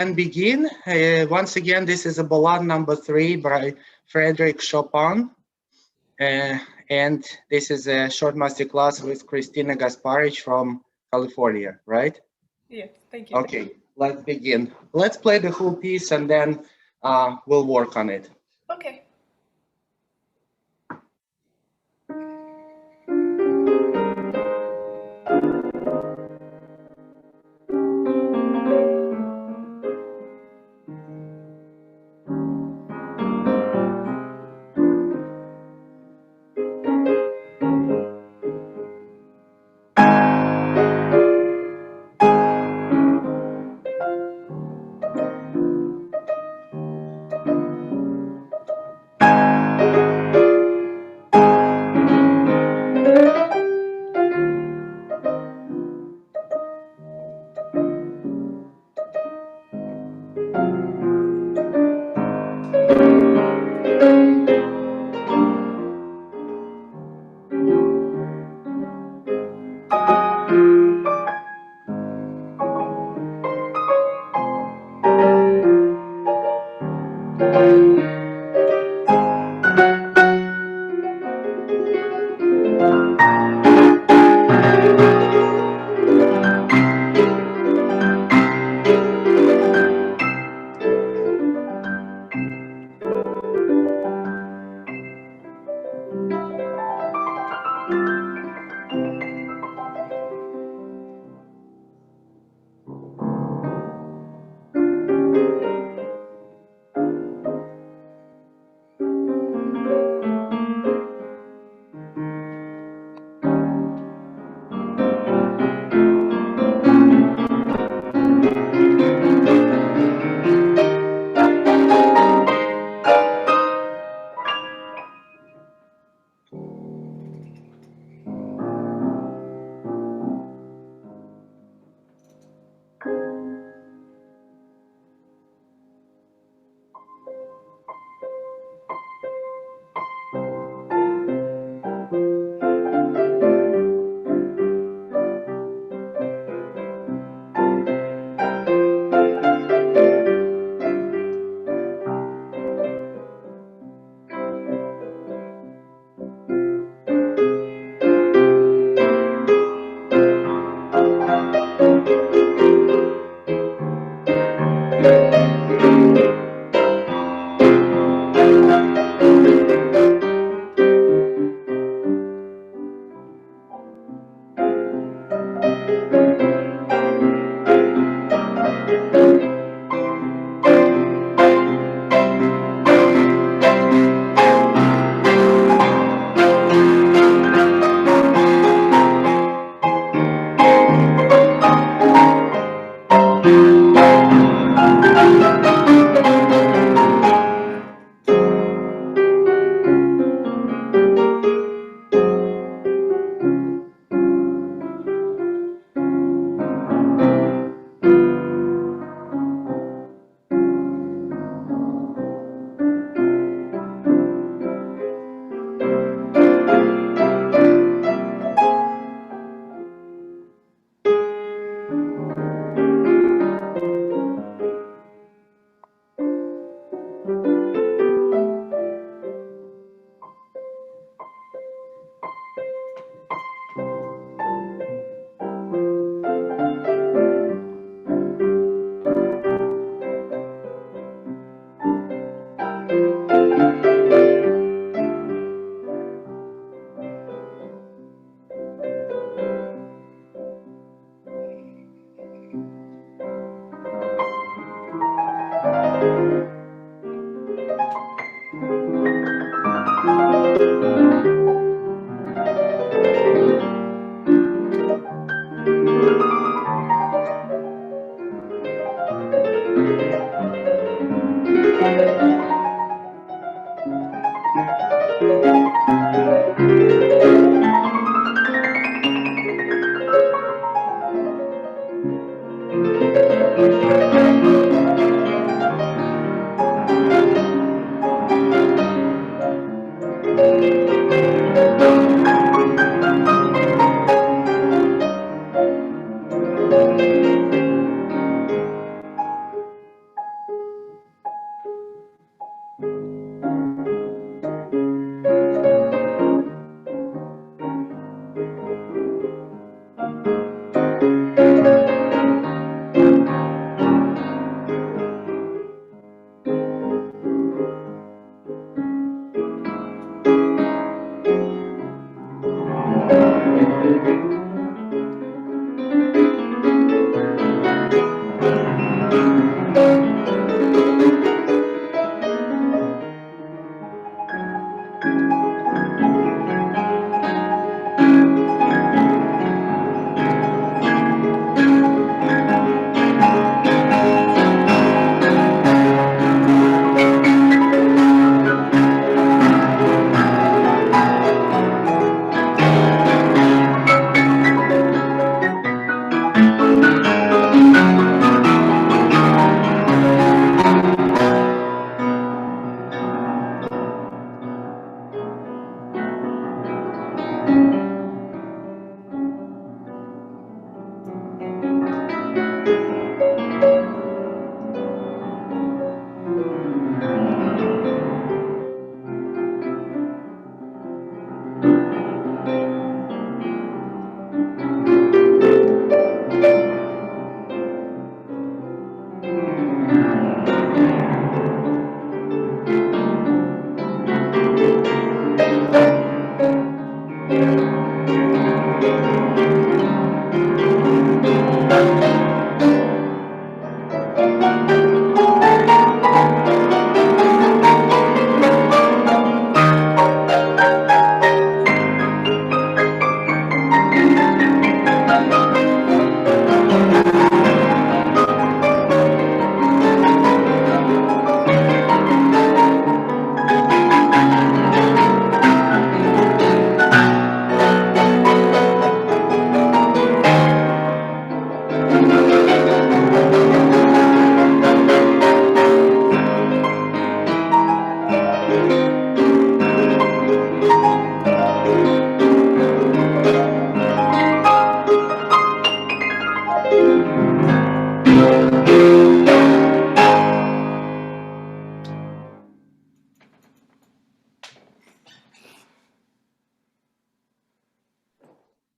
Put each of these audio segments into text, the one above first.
And begin. Once again, this is a Ballade number 3 by Frédéric Chopin. And this is a short masterclass with Christina Gasparich from California, right? Yes, thank you. Okay, let's begin. Let's play the whole piece and then we'll work on it. Okay.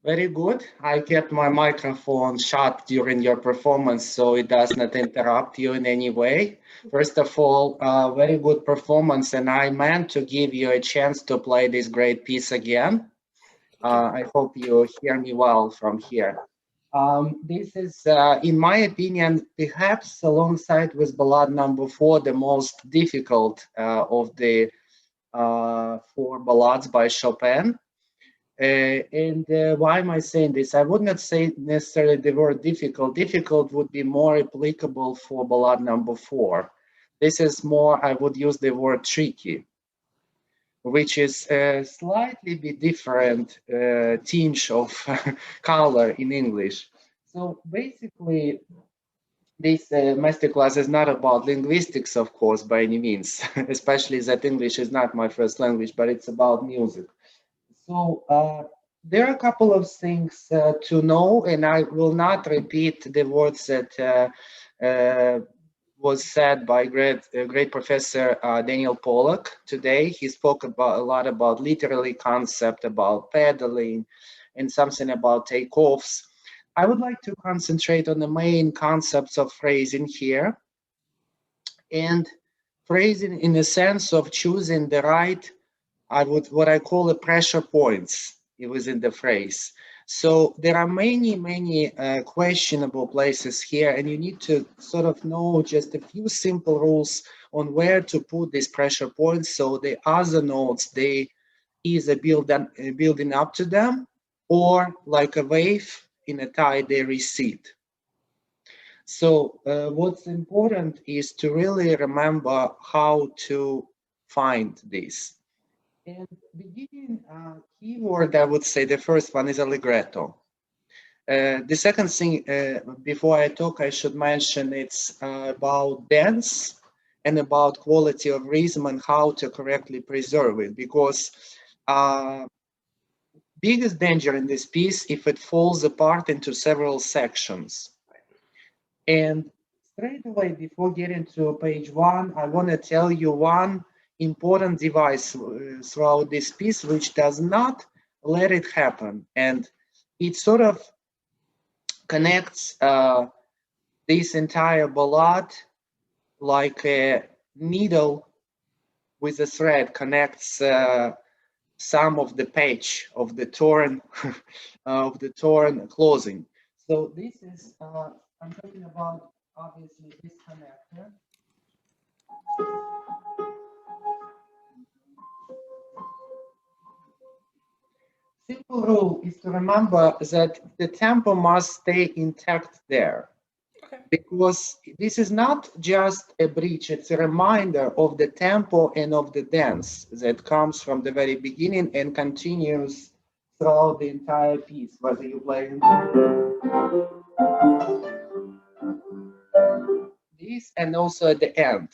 Very good. I kept my microphone shut during your performance so it does not interrupt you in any way. First of all, very good performance, and I meant to give you a chance to play this great piece again. I hope you hear me well from here. This is, in my opinion, perhaps alongside with Ballade number 4, the most difficult of the 4 ballades by Chopin. Why am I saying this? I would not say necessarily the word difficult. Difficult would be more applicable for Ballade number 4. This is more, I would use the word tricky, which is a slightly bit different tinge of color in English. So basically, this masterclass is not about linguistics, of course, by any means, especially that English is not my first language, but it's about music. So there are a couple of things to know, and I will not repeat the words that was said by great professor Daniel Pollock today. He spoke about a lot about literally concept, about pedaling, and something about takeoffs. I would like to concentrate on the main concepts of phrasing here, and phrasing in the sense of choosing the right, what I call the pressure points within the phrase. So there are many questionable places here, and you need to sort of know just a few simple rules on where to put these pressure points. So the other notes, they either building up to them, or like a wave in a tide, they recede. So what's important is to really remember how to find this. And beginning keyword, I would say the first one is allegretto. The second thing, before I talk, I should mention it's about dance and about quality of rhythm and how to correctly preserve it, because biggest danger in this piece if it falls apart into several sections. And straight away, before getting to page 1, I want to tell you one important device throughout this piece which does not let it happen, and it sort of connects this entire ballade like a needle with a thread connects some of the page of the torn of the torn clothing. So this is I'm talking about obviously this connector. Simple rule is to remember that the tempo must stay intact there. Okay. Because this is not just a bridge, it's a reminder of the tempo and of the dance that comes from the very beginning and continues throughout the entire piece, whether you play this and also at the end,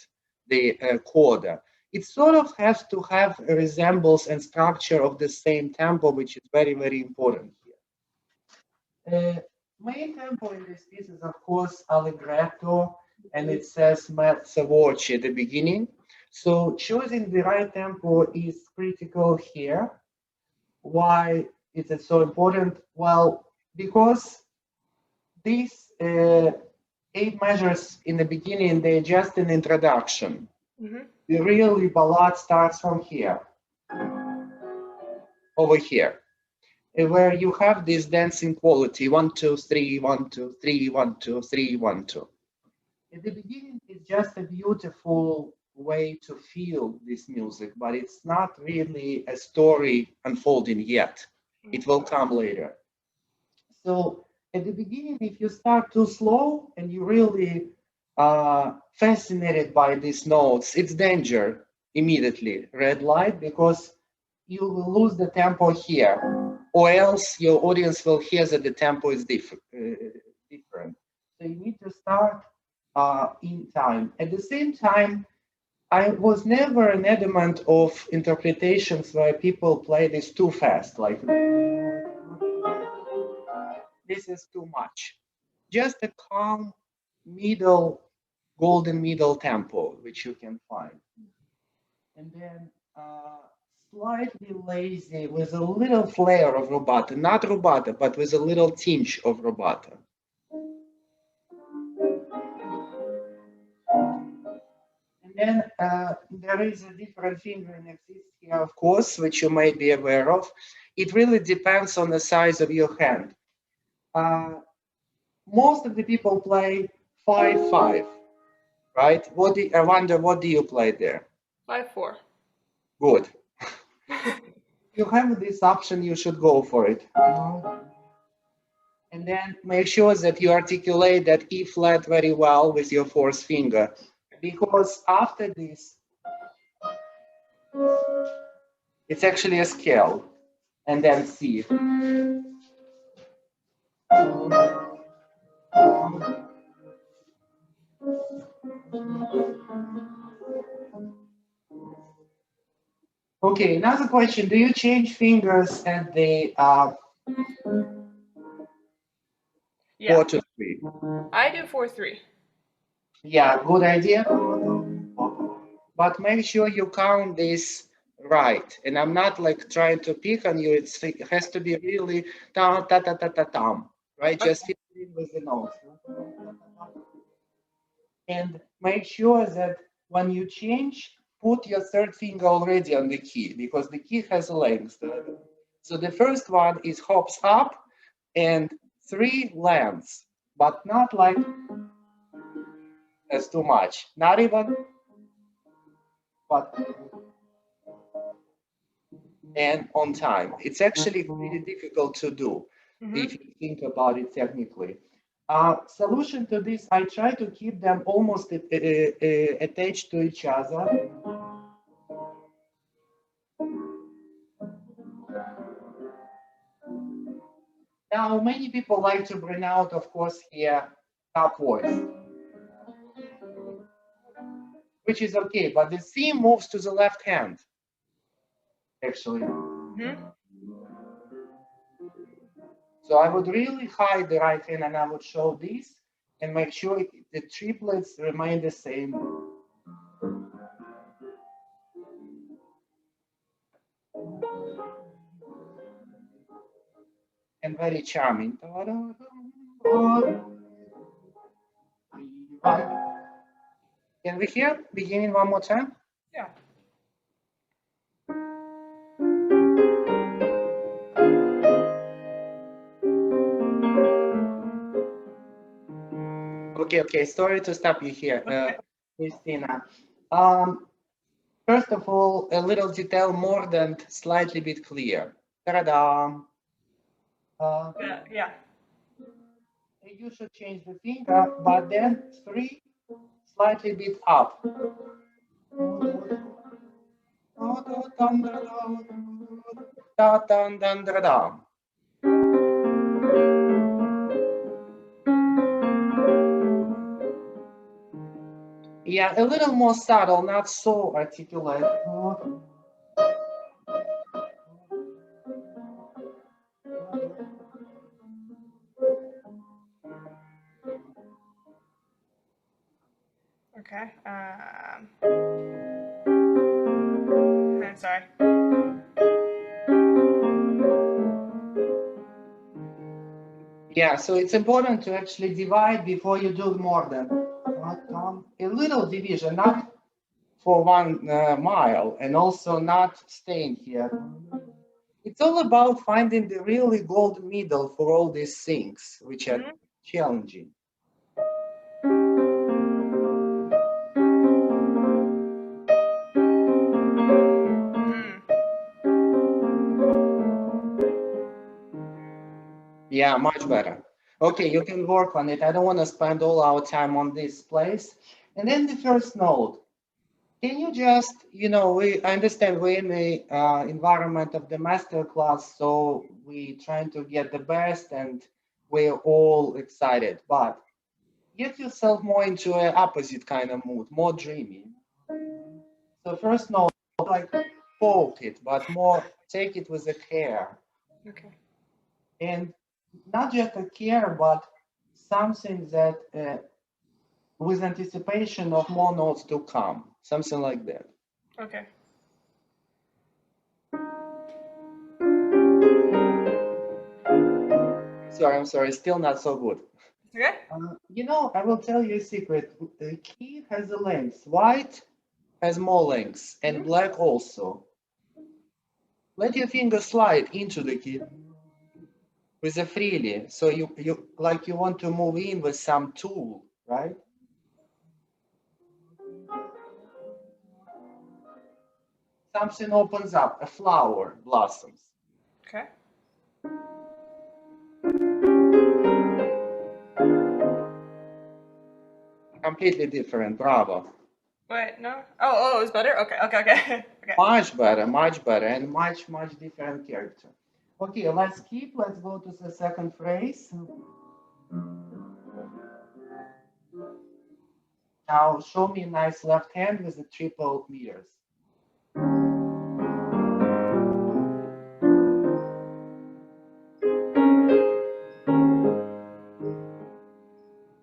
the coda. It sort of has to have a resemblance and structure of the same tempo, which is very, very important here. Main tempo in this piece is, of course, allegretto, and it says mezza voce at the beginning. So choosing the right tempo is critical here. Why is it so important? Well, because these 8 measures in the beginning, they're just an introduction. Mm-hmm. The really ballad starts from here, over here, where you have this dancing quality 1, 2, 3, 1, 2, 3, 1, 2, 3, 1, 2. At the beginning, it's just a beautiful way to feel this music, but it's not really a story unfolding yet. It will come later. So at the beginning, if you start too slow and you really fascinated by these notes, it's danger immediately, red light, because you will lose the tempo here, or else your audience will hear that the tempo is different. So you need to start in time. At the same time, I was never an adamant of interpretations where people play this too fast, like this is too much. Just a calm middle, golden middle tempo, which you can find. And then slightly lazy with a little flair of rubato, not rubato, but with a little tinge of rubato. And then there is a different fingering exists here, of course, which you may be aware of. It really depends on the size of your hand. Most of the people play 5-5, right? I wonder, what do you play there? 5-4. Good. You have this option, you should go for it. And then make sure that you articulate that E flat very well with your fourth finger. Because after this, it's actually a scale. And then C. Okay, another question. Do you change fingers at the Yeah. 4 to 3? I do 4-3. Yeah, good idea. But make sure you count this right. And I'm not like trying to pick on you. It has to be really ta ta ta ta ta tam, right? Just fit in with the notes. And make sure that when you change, put your third finger already on the key, because the key has a length. So the first one is hops up and 3 lands, but not like that's too much. Not even, but and on time. It's actually really difficult to do if you think about it technically. Solution to this, I try to keep them almost attached to each other. Now, many people like to bring out, of course, here top voice, which is okay, but the C moves to the left hand, actually. So I would really hide the right hand and I would show this and make sure the triplets remain the same. And very charming. Can we hear beginning one more time? Yeah. Okay. Sorry to stop you here, Okay. Christina. First of all, a little detail more than slightly bit clear. Ta-da! Uh, Yeah. you should change the finger, but then three slightly bit up. Da-dum-dum-da-dum. Yeah, a little more subtle, not so articulate. Okay. I'm sorry. Yeah, so it's important to actually divide before you do more than a little division, not for 1 mile, and also not staying here. It's all about finding the really gold middle for all these things, which are challenging. Yeah, much better. Okay, you can work on it. I don't want to spend all our time on this place. And then the first note. Can you just, I understand we're in the environment of the masterclass, so we trying to get the best and we're all excited, but get yourself more into an opposite kind of mood, more dreamy. So first note, like poke it, but more take it with a care. Okay. And not just a care, but something that with anticipation of more notes to come, something like that. Okay. I'm sorry, still not so good. Okay. I will tell you a secret. The key has a length. White has more length, and black also. Let your finger slide into the key with a freely. So you like you want to move in with some tool, right? Something opens up, a flower blossoms. Okay. Completely different, bravo. Wait, no. Oh, it was better. Okay. Okay. Much better, and much different character. Okay, let's go to the second phrase. Now show me a nice left hand with the triple meters.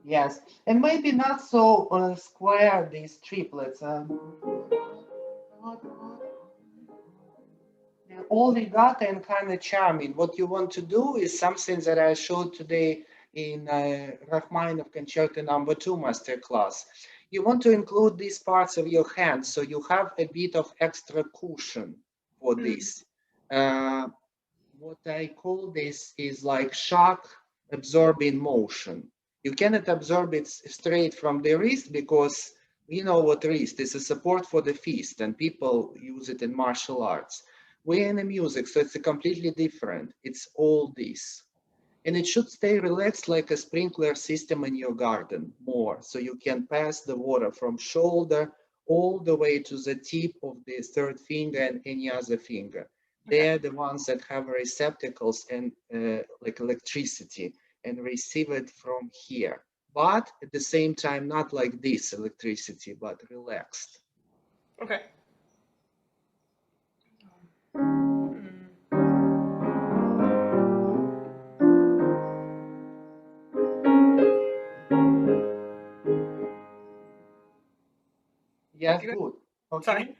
Yes, and maybe not so square these triplets. They're all legato and kind of charming. What you want to do is something that I showed today in Rachmaninoff Concerto #2 masterclass. You want to include these parts of your hand, so you have a bit of extra cushion for this. What I call this is like shock absorbing motion. You cannot absorb it straight from the wrist because you know what wrist is a support for the fist and people use it in martial arts. We're in the music, so it's a completely different. It's all this. And it should stay relaxed like a sprinkler system in your garden more. So you can pass the water from shoulder all the way to the tip of the third finger and any other finger. They're the ones that have receptacles and like electricity and receive it from here. But at the same time, not like this electricity, but relaxed. Okay. Yes, good. Okay. Sorry.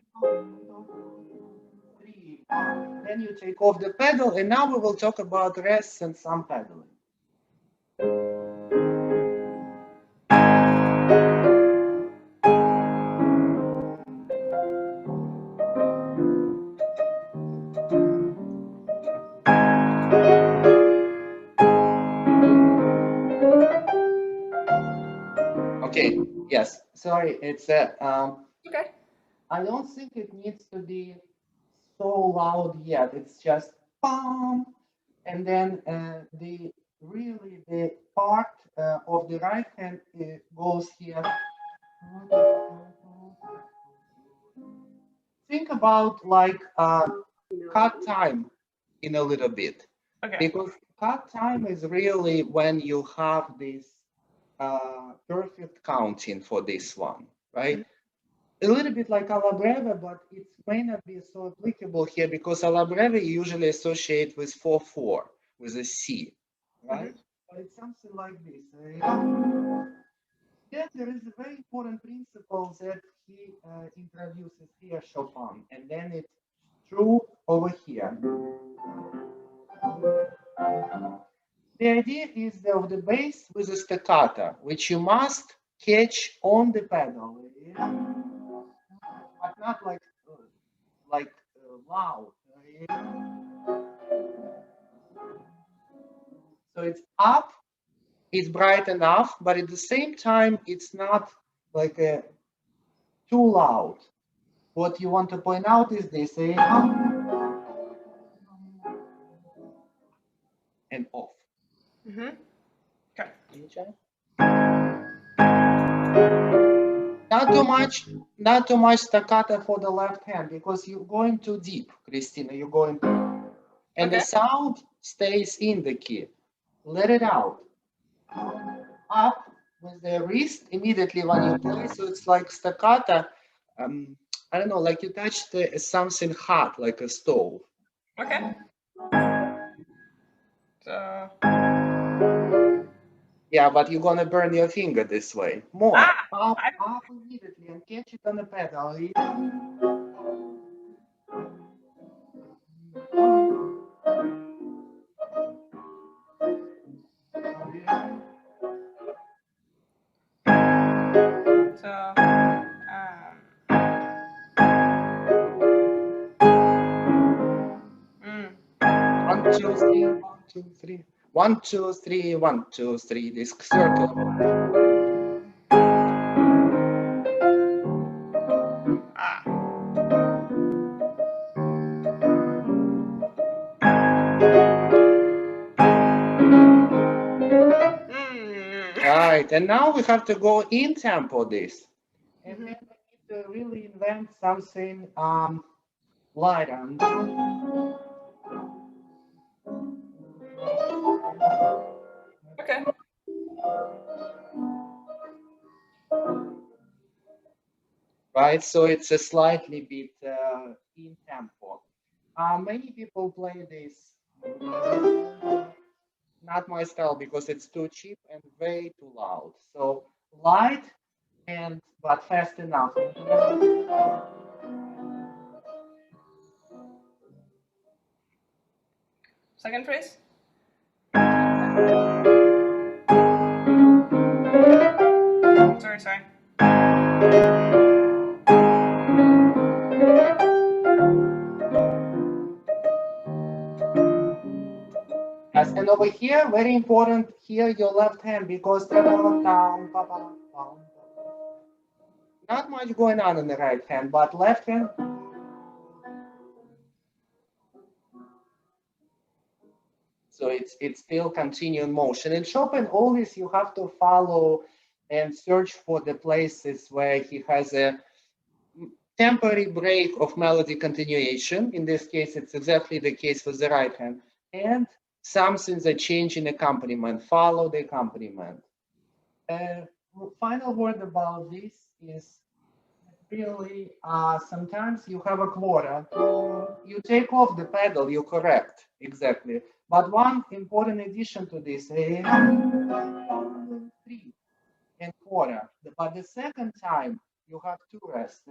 Then you take off the pedal, and now we will talk about rests and some pedaling. sorry, it's a. Okay. I don't think it needs to be so loud yet. It's just bum, and then the part of the right hand goes here. Think about like cut time in a little bit, Okay. because cut time is really when you have this perfect counting for this one, right? A little bit like alla breve, but it may not be so applicable here because alla breve you usually associate with 4/4 with a C, right? But it's something like this. Yes, there is a very important principle that he introduces here, Chopin, and then it's true over here. The idea is of the bass with a staccato, which you must catch on the pedal, but not like loud. So it's up, it's bright enough, but at the same time, it's not like too loud. What you want to point out is this, and off. Okay. Not too much staccato for the left hand because you're going too deep, Christina. You're going, and the sound stays in the key. Let it out. Up with the wrist immediately when you play, so it's like staccato. I don't know, like you touched something hot, like a stove. Okay. So. Yeah, but you're gonna burn your finger this way. More up immediately and catch it on the pedal. So. 1, 2, 3, 1, 2, 3. 1, 2, 3, 1, 2, 3. This circle. Right, and now we have to go in tempo this. And then we need to really invent something lighter. Okay. Right, so it's a slightly bit in tempo. Many people play this. Not my style because it's too cheap and way too loud. So light and but fast enough. Second phrase. Sorry. Yes, and over here, very important, here your left hand because not much going on in the right hand, but left hand. So it's still continuing motion. In Chopin, always you have to follow and search for the places where he has a temporary break of melody continuation. In this case, it's exactly the case with the right hand. And something that change in accompaniment, follow the accompaniment. Final word about this is really sometimes you have a quarter. You take off the pedal, you're correct, exactly. But one important addition to this, 3 and quarter. But the second time, you have 2 rests.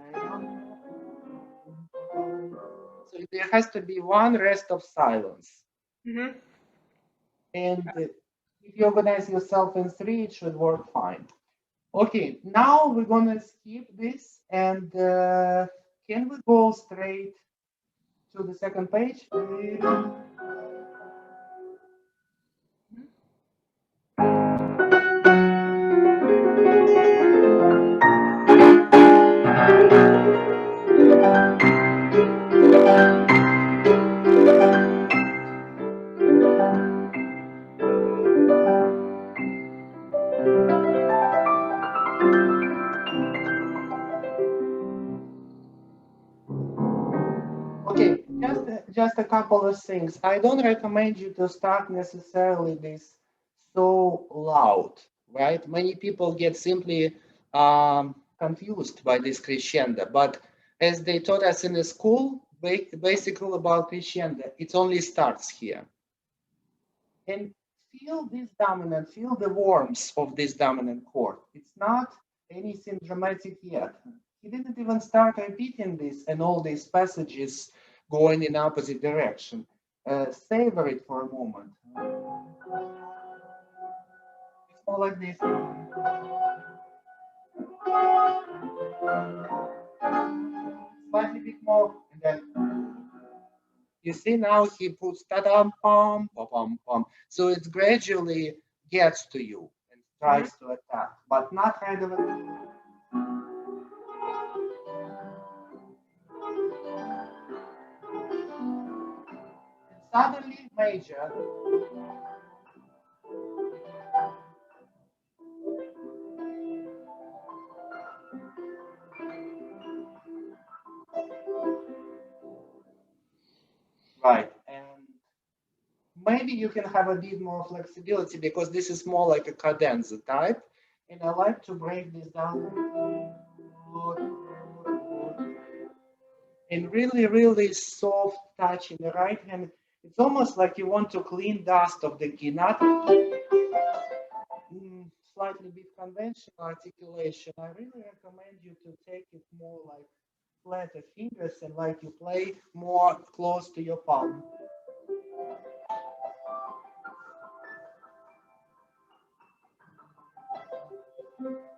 So there has to be 1 rest of silence. And if you organize yourself in 3, it should work fine. Okay, now we're gonna skip this and can we go straight to the second page? just a couple of things. I don't recommend you to start necessarily this so loud, right? Many people get simply confused by this crescendo, but as they taught us in the school, basic rule about crescendo, it only starts here. And feel this dominant, feel the warmth of this dominant chord. It's not anything dramatic yet. He didn't even start repeating this and all these passages going in opposite direction. Savor it for a moment. It's more like this. Slightly bit more, and then you see now he puts ta-dam, pom, pom, pom. So it gradually gets to you and tries to attack, but not kind of a. Suddenly major. Right, and maybe you can have a bit more flexibility because this is more like a cadenza type, and I like to break this down and really, really soft touch in the right hand. It's almost like you want to clean dust of the key, not slightly bit conventional articulation. I really recommend you to take it more like flatter fingers and like you play more close to your palm.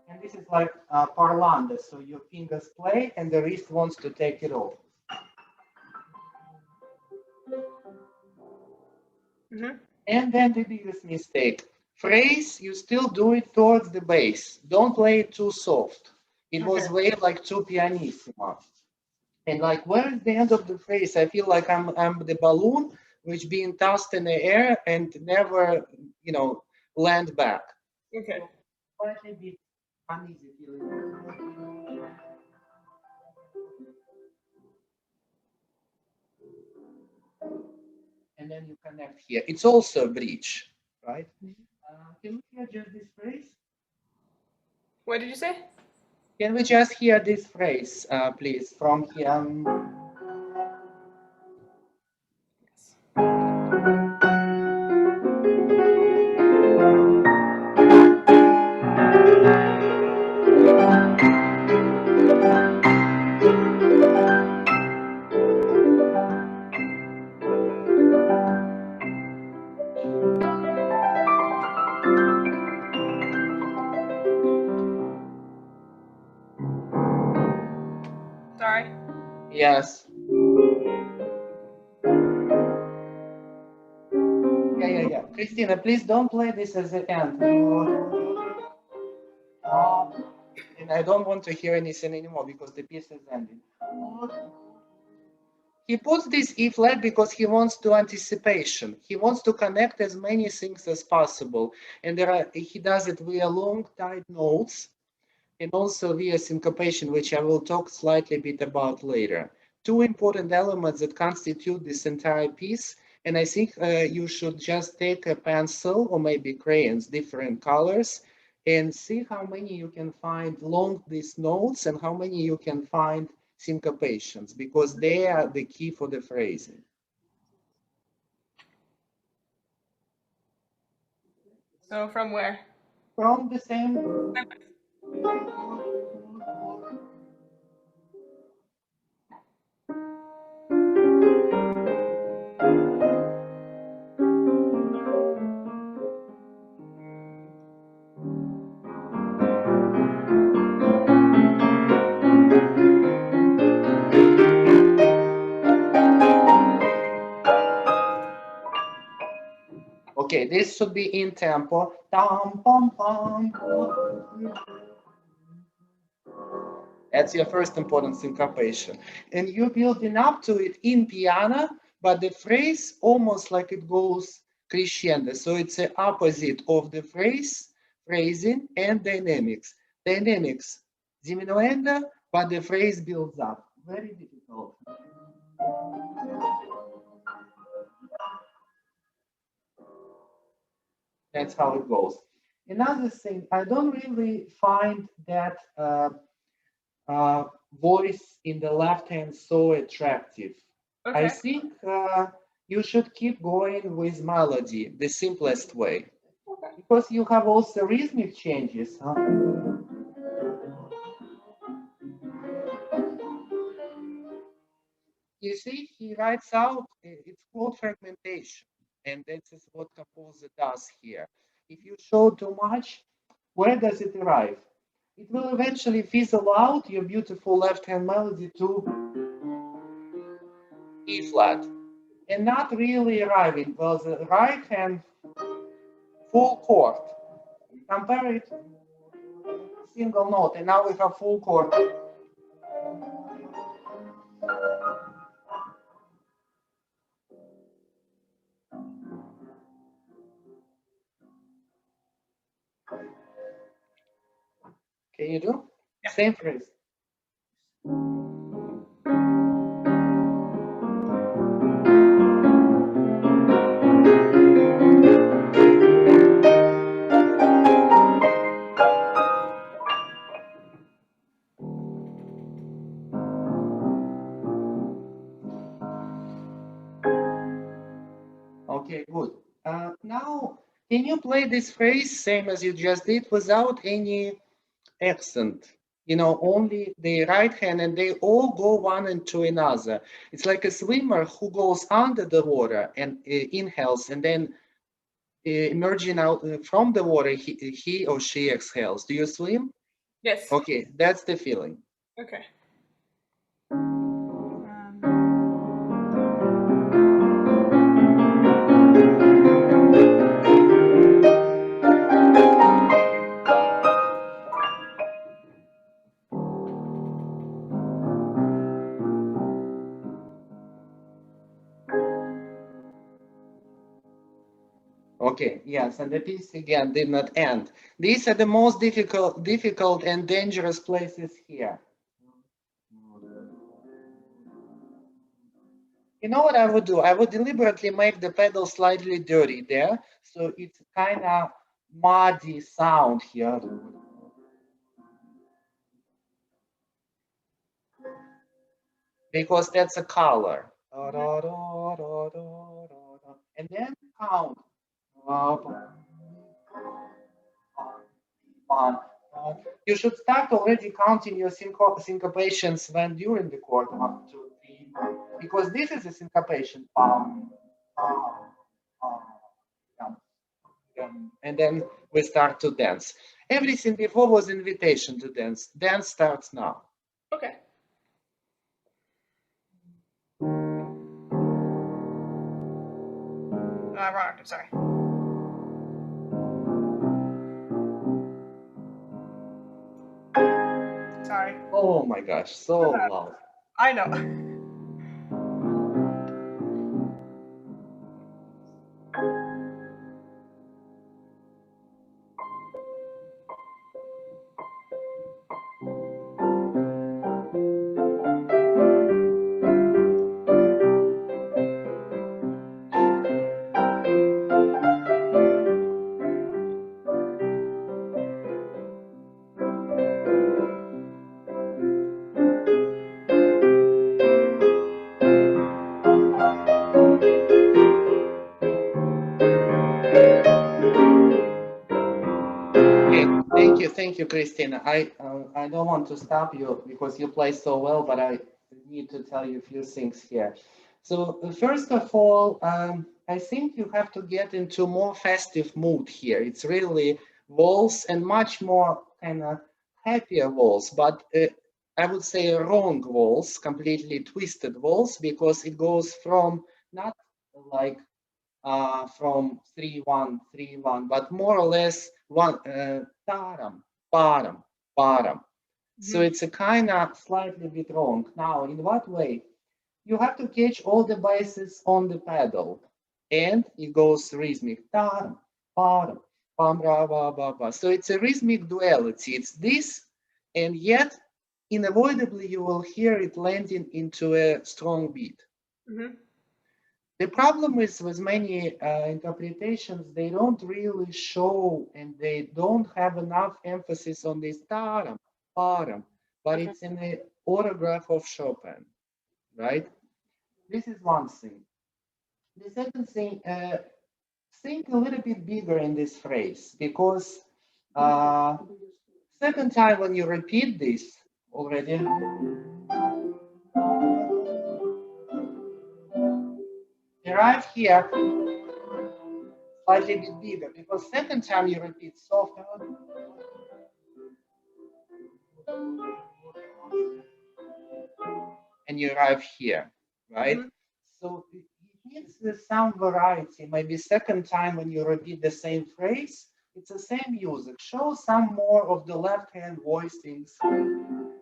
And this is like parlando, so your fingers play and the wrist wants to take it off. And then the biggest mistake, phrase, you still do it towards the bass. Don't play it too soft. It was way like too pianissimo. And like, where is the end of the phrase? I feel like I'm the balloon which being tossed in the air and never, land back. Okay. Slightly bit uneasy feeling. And then you connect here. It's also a bridge, right? Can we hear just this phrase? What did you say? Can we just hear this phrase, please, from here? Sorry. Yes. Yeah. Christina, please don't play this as the end. And I don't want to hear anything anymore because the piece is ending. He puts this E flat because he wants to anticipation. He wants to connect as many things as possible. And he does it via long, tight notes and also via syncopation, which I will talk slightly bit about later. Two important elements that constitute this entire piece. And I think you should just take a pencil or maybe crayons, different colors, and see how many you can find along these notes and how many you can find syncopations, because they are the key for the phrasing. So from where? From the same. Okay, this should be in tempo. That's your first important syncopation. And you're building up to it in piano, but the phrase almost like it goes crescendo. So it's the opposite of the phrasing and dynamics. Dynamics diminuendo, but the phrase builds up. Very difficult. That's how it goes. Another thing, I don't really find that voice in the left hand so attractive. I Okay. think you should keep going with melody, the simplest way, Okay. because you have also rhythmic changes. Huh? You see, he writes out, it's called fragmentation, and this is what composer does here. If you show too much, where does it arrive? It will eventually fizzle out your beautiful left-hand melody to E flat, and not really arriving. Well, the right hand full chord. Compare it single note, and now we have full chord. Can you do? Yeah. Same phrase. Okay, good. Now, can you play this phrase same as you just did without any accent? You know, only the right hand, and they all go one into another. It's like a swimmer who goes under the water and inhales, and then emerging out from the water, he or she exhales. Do you swim? Yes. Okay, that's the feeling. Okay. Okay, yes, and the piece again did not end. These are the most difficult and dangerous places here. You know what I would do? I would deliberately make the pedal slightly dirty there, so it's kind of muddy sound here. Because that's a color. And then count. You should start already counting your syncopations when during the chord. 1, 2, 3, because this is a syncopation. And then we start to dance. Everything before was invitation to dance. Dance starts now. Okay. Wrong. Sorry. Sorry. Oh my gosh, so loud. I know. Thank you, Christina. I don't want to stop you because you play so well, but I need to tell you a few things here. So first of all, I think you have to get into more festive mood here. It's really waltz and much more kind of happier waltz, but I would say a wrong waltz, completely twisted waltz, because it goes from not like from 3-1-3-1, but more or less one taram, param, param. So it's a kind of slightly bit wrong. Now, in what way? You have to catch all the basses on the pedal, and it goes rhythmic. Taram, param, pam, ra, ba, ba, ba. So it's a rhythmic duality. It's this, and yet unavoidably you will hear it landing into a strong beat. The problem is with many interpretations, they don't really show and they don't have enough emphasis on this taram, param, but Okay. it's in the autograph of Chopin, right? This is one thing. The second thing, think a little bit bigger in this phrase because second time when you repeat this already, arrive here slightly bit bigger because second time you repeat softer and you arrive here, right? Mm-hmm. So it needs some variety. Maybe second time when you repeat the same phrase, it's the same music. Show some more of the left hand voicings. And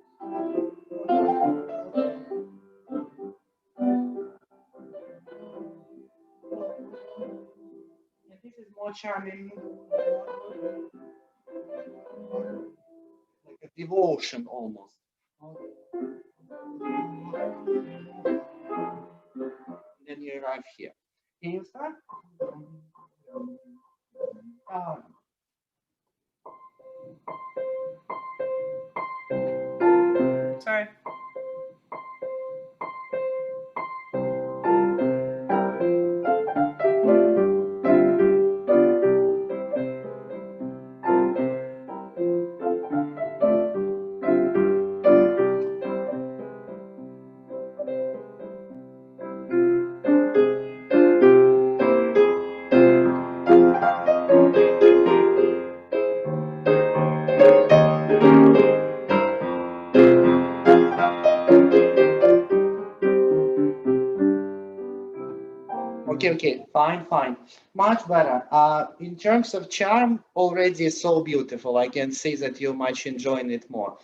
this is more charming, like a devotion almost. Then you arrive here. Can you start? Sorry. Okay, fine. Much better. In terms of charm, already so beautiful. I can see that you're much enjoying it more.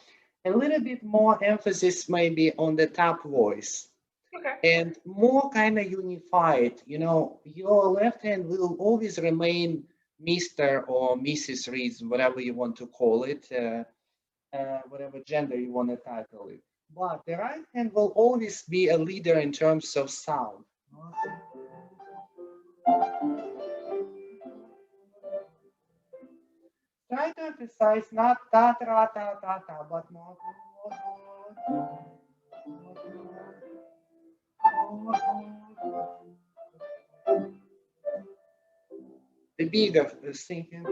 A little bit more emphasis maybe on the top voice Okay. and more kind of unified. You know, your left hand will always remain Mr. or Mrs. Reeds, whatever you want to call it, whatever gender you want to title it. But the right hand will always be a leader in terms of sound. Try to emphasize not ta ta ta ta ta, but more. The bigger thinking.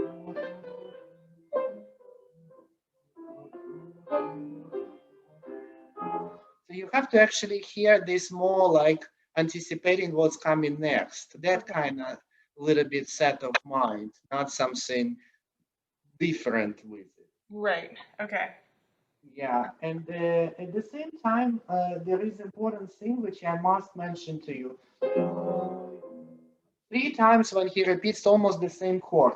So you have to actually hear this more like anticipating what's coming next. That kind of little bit set of mind, not something different with it. Right. Okay. Yeah, and at the same time, there is important thing which I must mention to you. 3 times when he repeats almost the same chord.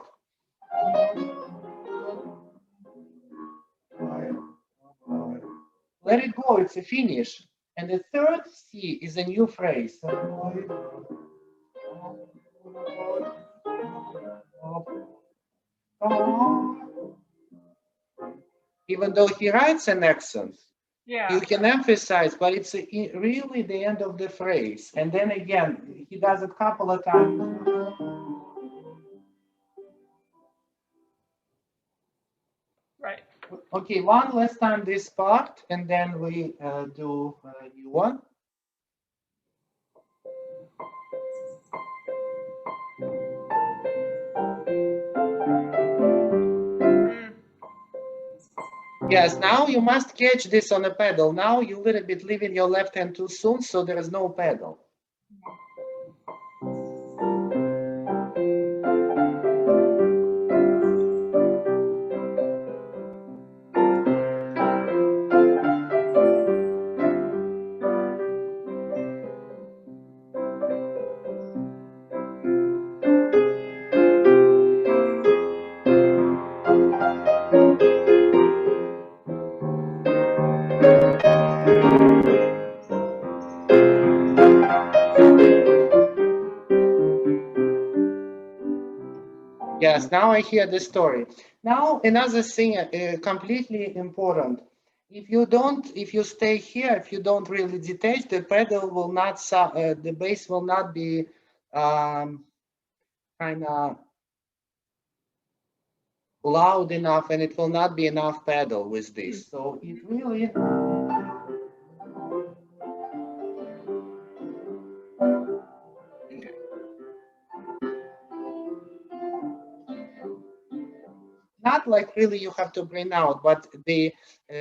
Let it go, it's a finish. And the third C is a new phrase. Even though he writes an accent, Yeah. you can emphasize, but it's really the end of the phrase. And then again, he does it a couple of times. Right. Okay, one last time this part, and then we do a new one. Yes, now you must catch this on a pedal. Now you a little bit leaving your left hand too soon, so there is no pedal. Yes, now I hear the story. Now another thing completely important. if you stay here, if you don't really detach, the pedal will not, the bass will not be kind of loud enough, and it will not be enough pedal with this. So it really, not like really you have to bring out, but the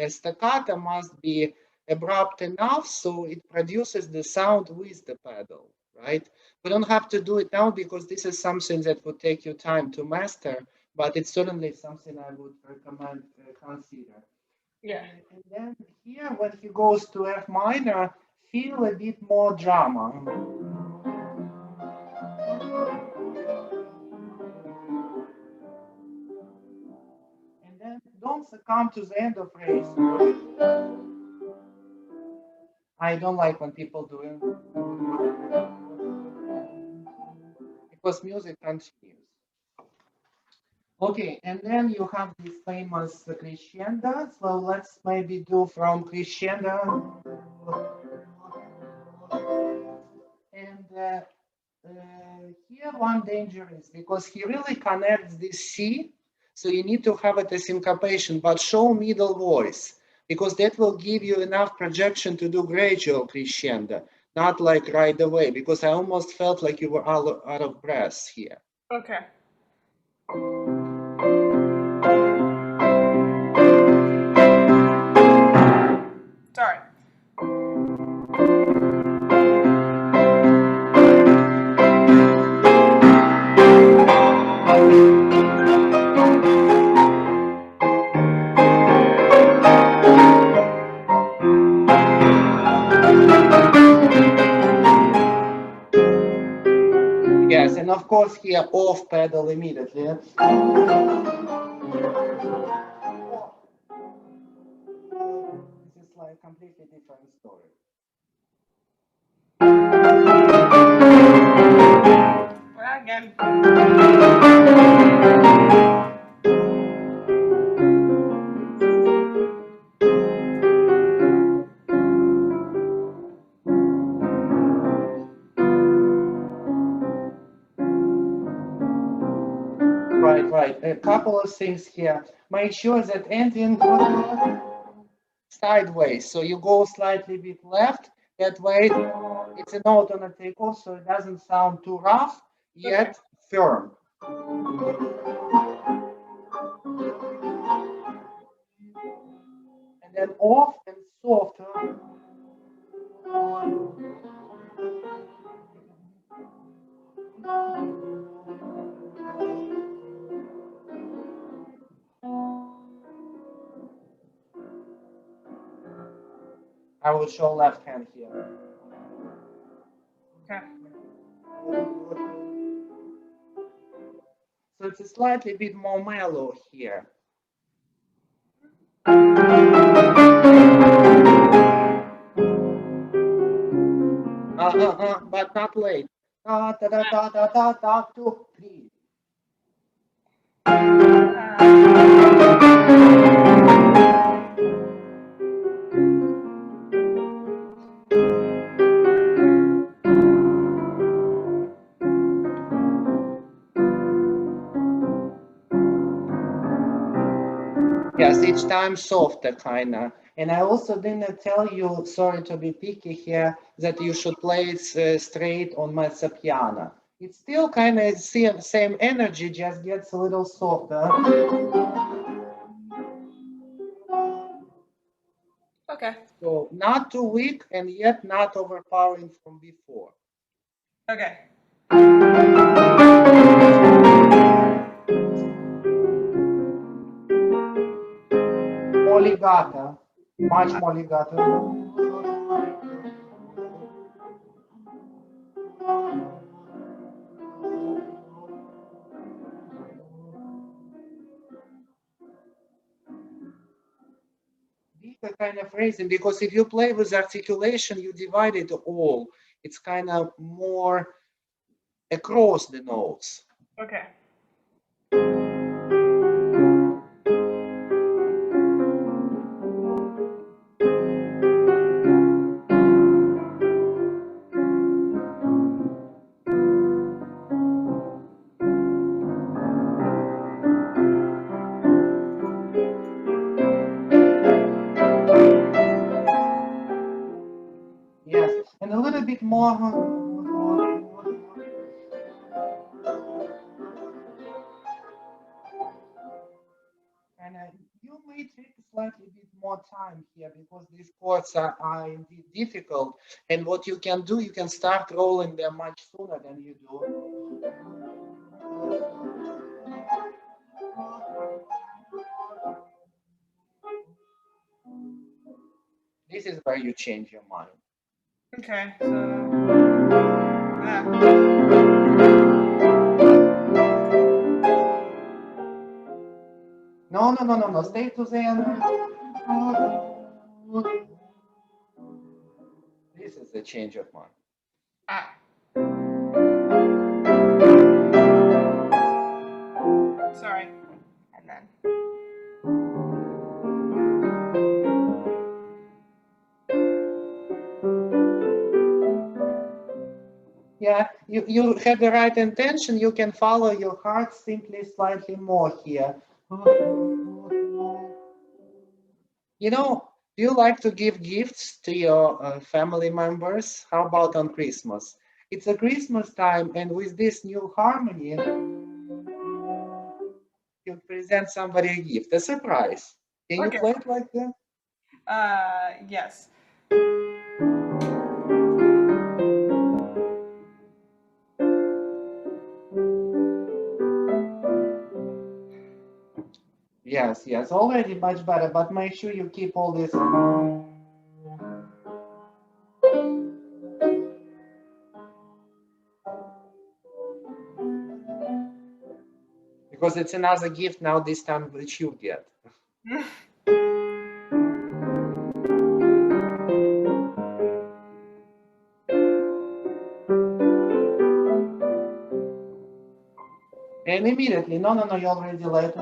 staccato must be abrupt enough so it produces the sound with the pedal, right? We don't have to do it now because this is something that would take you time to master, but it's certainly something I would recommend consider. Yeah. And then here, when he goes to F minor, feel a bit more drama. And then don't succumb to the end of phrase. I don't like when people do it because music continues. Okay, and then you have this famous crescendo. So let's maybe do from crescendo. And here one danger is because he really connects this C. So you need to have it as syncopation, but show middle voice because that will give you enough projection to do gradual crescendo, not like right away, because I almost felt like you were out of breath here. Okay. Sorry. Yes, and of course here off pedal immediately. This is like a completely different story. Well, again. Right. A couple of things here. Make sure that ending sideways. So you go slightly bit left. That way it's a note on a takeoff, so it doesn't sound too rough, yet firm. And then off and soft. I will show left hand here. Okay. So it's a slightly bit more mellow here. But not late. Da, da, da, da, da, da, da, 2, 3. Yes, each time softer, kinda. And I also didn't tell you, sorry to be picky here, that you should play it straight on mezzo piano. It's still kind of same energy, just gets a little softer. Okay. So not too weak and yet not overpowering from before. Okay. More legato, much more legato. These kind of phrasing, because if you play with articulation, you divide it all. It's kind of more across the notes. Okay. little bit more. And you may take slightly bit more time here because these chords are indeed difficult. And what you can do, you can start rolling them much sooner than you do. This is where you change your mind. Okay, so No. Stay to the end. This is the change of mind. Sorry. And then. Yeah, you have the right intention. You can follow your heart simply slightly more here. You know, do you like to give gifts to your family members? How about on Christmas? It's a Christmas time, and with this new harmony, you present somebody a gift, a surprise. Can you play it like that? Yes. Yes, already much better, but make sure you keep all this. Because it's another gift now, this time which you get. And immediately, no, you already late.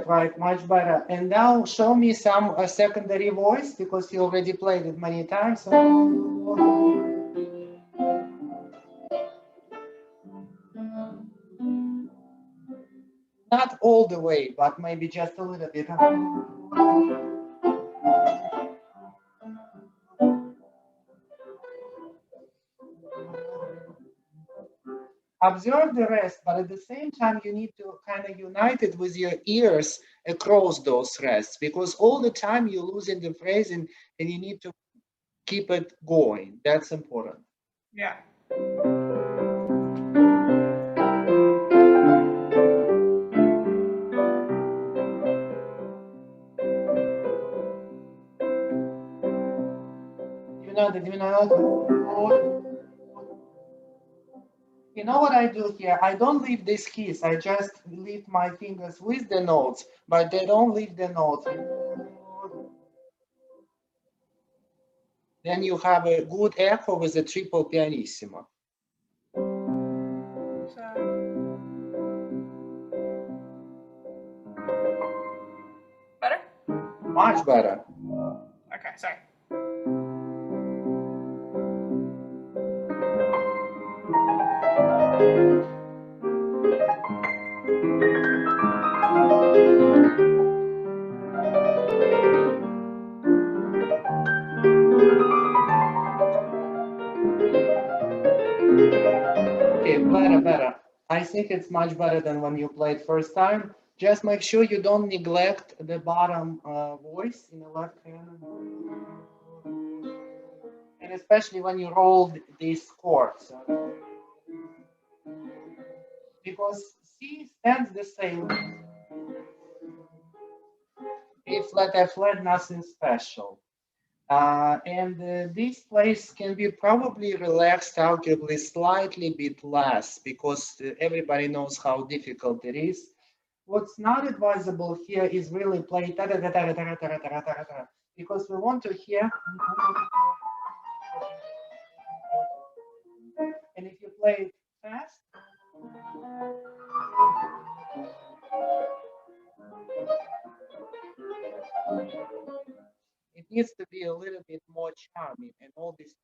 Right, much better. And now show me some secondary voice because you already played it many times. Not all the way, but maybe just a little bit. Observe the rest, but at the same time, you need to kind of unite it with your ears across those rests because all the time you're losing the phrasing and you need to keep it going. That's important. Yeah. You know what I do here? I don't leave these keys. I just leave my fingers with the notes, but they don't leave the notes. Then you have a good echo with a triple pianissimo. Better? Much better. Okay, sorry. Okay, better. I think it's much better than when you played first time. Just make sure you don't neglect the bottom voice in the left hand. And especially when you roll these chords. Because C stands the same. A flat, F flat, nothing special. This place can be probably relaxed arguably slightly bit less because everybody knows how difficult it is. What's not advisable here is really play because we want to hear. And if you play fast. It needs to be a little bit more charming, and all these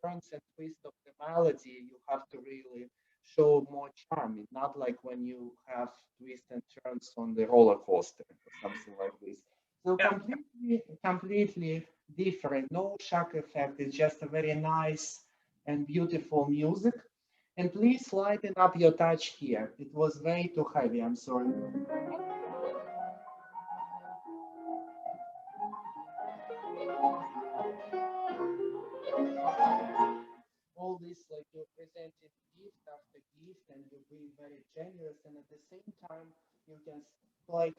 turns and twists of the melody, you have to really show more charming, not like when you have twists and turns on the roller coaster or something like this. So Yeah. completely different. No shock effect. It's just a very nice and beautiful music. And please lighten up your touch here. It was way too heavy. I'm sorry. All this, like you're presenting gift after gift, and you're being very generous, and at the same time you can play,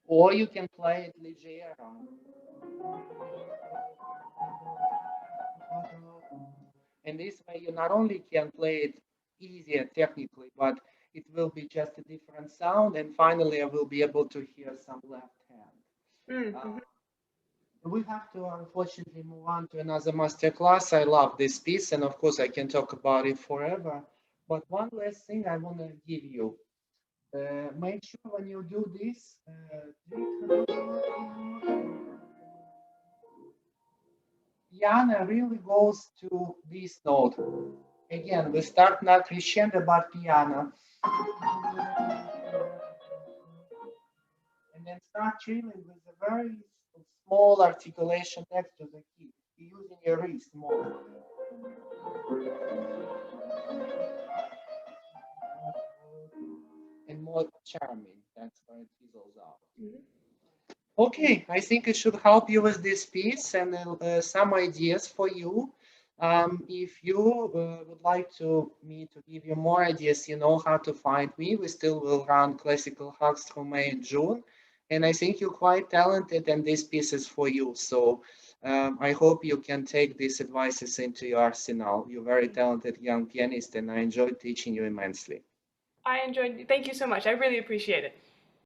or you can play it leggero, and this way you not only can play it easier technically, but it will be just a different sound, and finally I will be able to hear some left hand. Mm-hmm. We have to unfortunately move on to another masterclass. I love this piece, and of course I can talk about it forever. But one last thing I want to give you. Make sure when you do this, piano really goes to this note. Again, we start not crescendo, but piano. And then start trilling with a very small articulation next to the key. You're using your wrist more. And more charming. That's where it fizzles out. Okay, I think it should help you with this piece and some ideas for you. If you would like me to give you more ideas, you know how to find me. We still will run classical hugs through May and June. And I think you're quite talented and this piece is for you. So I hope you can take these advices into your arsenal. You're a very talented young pianist and I enjoyed teaching you immensely. I enjoyed. Thank you so much. I really appreciate it.